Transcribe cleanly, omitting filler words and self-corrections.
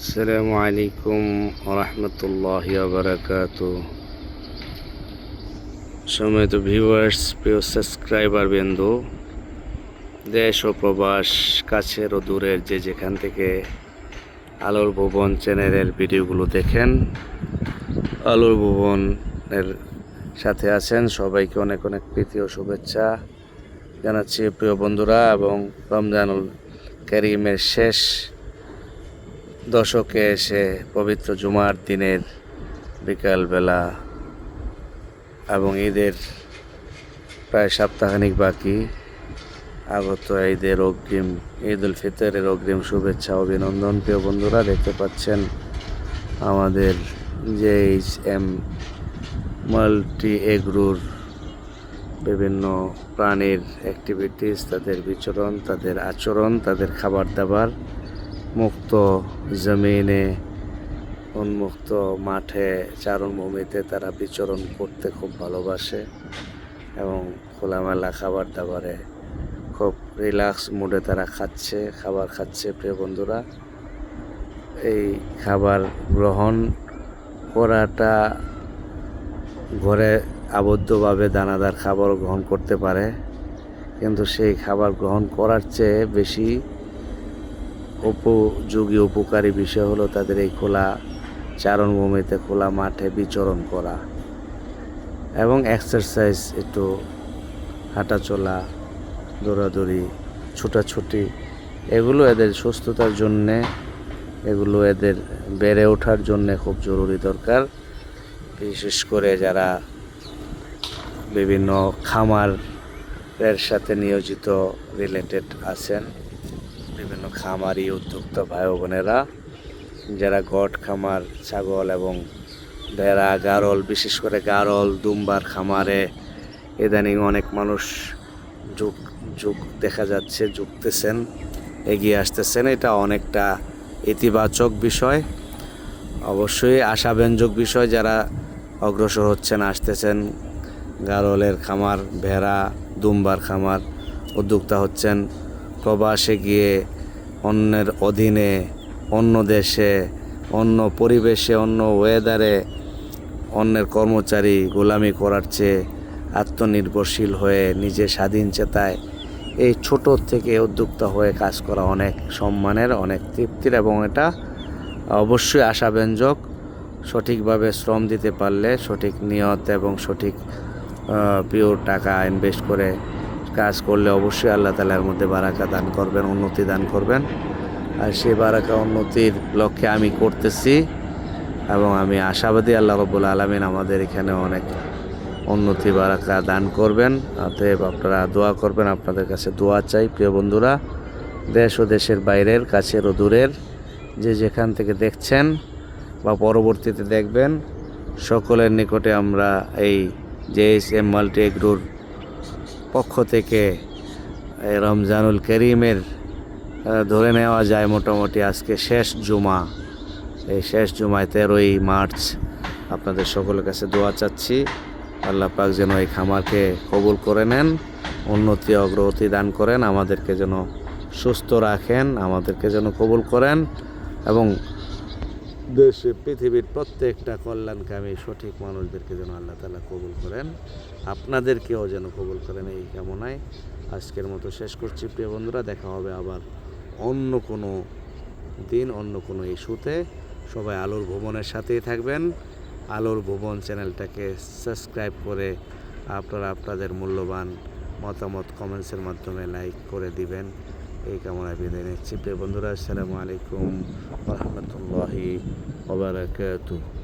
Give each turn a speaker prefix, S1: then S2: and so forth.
S1: আসসালামু আলাইকুম রহমতুল্লাহি বারাকাতু। সম্মানিত ভিউয়ার্স, প্রিয় সাবস্ক্রাইবার বিন্দু, দেশ ও প্রবাস, কাছের ও দূরের যে যেখান থেকে আলোর ভুবন চ্যানেলের ভিডিওগুলো দেখেন, আলোর ভুবনের সাথে আছেন সবাইকে অনেক অনেক প্রীতি ও শুভেচ্ছা জানাচ্ছি প্রিয় বন্ধুরা। এবং রমজানুল কারীমের শেষ দশকে এসে পবিত্র জুমার দিনের বিকালবেলা এবং ঈদের প্রায় সপ্তাহখানিক বাকি আগত ঈদের অগ্রিম, ঈদ উল ফিতরের অগ্রিম শুভেচ্ছা অভিনন্দন। প্রিয় বন্ধুরা, দেখতে পাচ্ছেন আমাদের JHM মাল্টি এগ্রোর বিভিন্ন প্রাণীর অ্যাক্টিভিটিস, তাদের বিচরণ, তাদের আচরণ, তাদের খাবার দাবার মুক্ত জমিনে, উন্মুক্ত মাঠে, চারণভূমিতে তারা বিচরণ করতে খুব ভালোবাসে এবং খোলামেলা খাবার দাবারে খুব রিল্যাক্স মুডে তারা খাবার খাচ্ছে। প্রিয় বন্ধুরা, এই খাবার গ্রহণ করাটা ঘরে আবদ্ধভাবে দানাদার খাবারও গ্রহণ করতে পারে, কিন্তু সেই খাবার গ্রহণ করার চেয়ে বেশি উপযোগী উপকারী বিষয় হলো তাদের এই খোলা চারণভূমিতে, খোলা মাঠে বিচরণ করা এবং এক্সারসাইজ, একটু হাঁটাচলা, দৌড়াদৌড়ি, ছোটাছুটি, এগুলো এদের সুস্থতার জন্যে, এগুলো এদের বেড়ে ওঠার জন্যে খুব জরুরি দরকার। বিশেষ করে যারা বিভিন্ন খামারের সাথে নিয়োজিত রিলেটেড আছেন, বিভিন্ন খামারি উদ্যোক্তা ভাই বোনেরা, যারা গট খামার, ছাগল এবং ভেড়া, গারল, বিশেষ করে গারল, দুম্বার খামারে ইদানিং অনেক মানুষ যুগ দেখা যাচ্ছে, যুগতেছেন, এগিয়ে আসতেছেন। এটা অনেকটা ইতিবাচক বিষয়, অবশ্যই আশাব্যঞ্জক বিষয়। যারা অগ্রসর হচ্ছেন, আসতেছেন, গারলের খামার, ভেড়া, দুম্বার খামার উদ্যোক্তা হচ্ছেন, প্রবাসে গিয়ে অন্যের অধীনে, অন্য দেশে, অন্য পরিবেশে, অন্য ওয়েদারে অন্যের কর্মচারী গোলামি করার চেয়ে আত্মনির্ভরশীল হয়ে নিজে স্বাধীন চেতায় এই ছোট থেকে উদ্যোক্তা হয়ে কাজ করা অনেক সম্মানের, অনেক তৃপ্তির এবং এটা অবশ্যই আশাব্যঞ্জক। সঠিকভাবে শ্রম দিতে পারলে, সঠিক নিয়ত এবং সঠিক পিওর টাকা ইনভেস্ট করে কাজ করলে অবশ্যই আল্লাহ তাআলার মধ্যে বারাকা দান করবেন, উন্নতি দান করবেন। আর সেই বারাকা উন্নতির লক্ষ্যে আমি করতেছি এবং আমি আশাবাদী আল্লাহ রাব্বুল আলামিন আমাদের এখানে অনেক উন্নতি বারাকা দান করবেন। অতএব আপনারা দোয়া করবেন, আপনাদের কাছে দোয়া চাই। প্রিয় বন্ধুরা, দেশ ও দেশের বাইরের, কাছের ও দূরের যে যেখান থেকে দেখছেন বা পরবর্তীতে দেখবেন, সকলের নিকটে আমরা এই JHM মাল্টি এগ্রোর পক্ষ থেকে রমজানুল কারীমের ধরে নেওয়া যায় মোটামুটি আজকে শেষ জুমা, এই শেষ জুমায় 13ই মার্চ আপনাদের সকলের কাছে দোয়া চাচ্ছি। আল্লাহ পাক যেন এই খামারকে কবুল করে নেন, উন্নতি অগ্রগতি দান করেন, আমাদেরকে যেন সুস্থ রাখেন, আমাদেরকে যেন কবুল করেন এবং দেশে পৃথিবীর প্রত্যেকটা কল্যাণকামী সঠিক মানুষদেরকে যেন আল্লাহ তাআলা কবুল করেন, আপনাদেরকেও যেন কবুল করেন, এই কামনায় আজকের মতো শেষ করছি। প্রিয় বন্ধুরা, দেখা হবে আবার অন্য কোনো দিন, অন্য কোনো ইস্যুতে। সবাই আলোর ভুবনের সাথেই থাকবেন। আলোর ভুবন চ্যানেলটাকে সাবস্ক্রাইব করে আপনারা আপনাদের মূল্যবান মতামত কমেন্টসের মাধ্যমে লাইক করে দিবেন, এই কামনায় বিদায় নিচ্ছি। প্রিয় বন্ধুরা, আসসালামু আলাইকুম ওয়া রাহমাতুল্লাহি ওয়া বারাকাতুহু।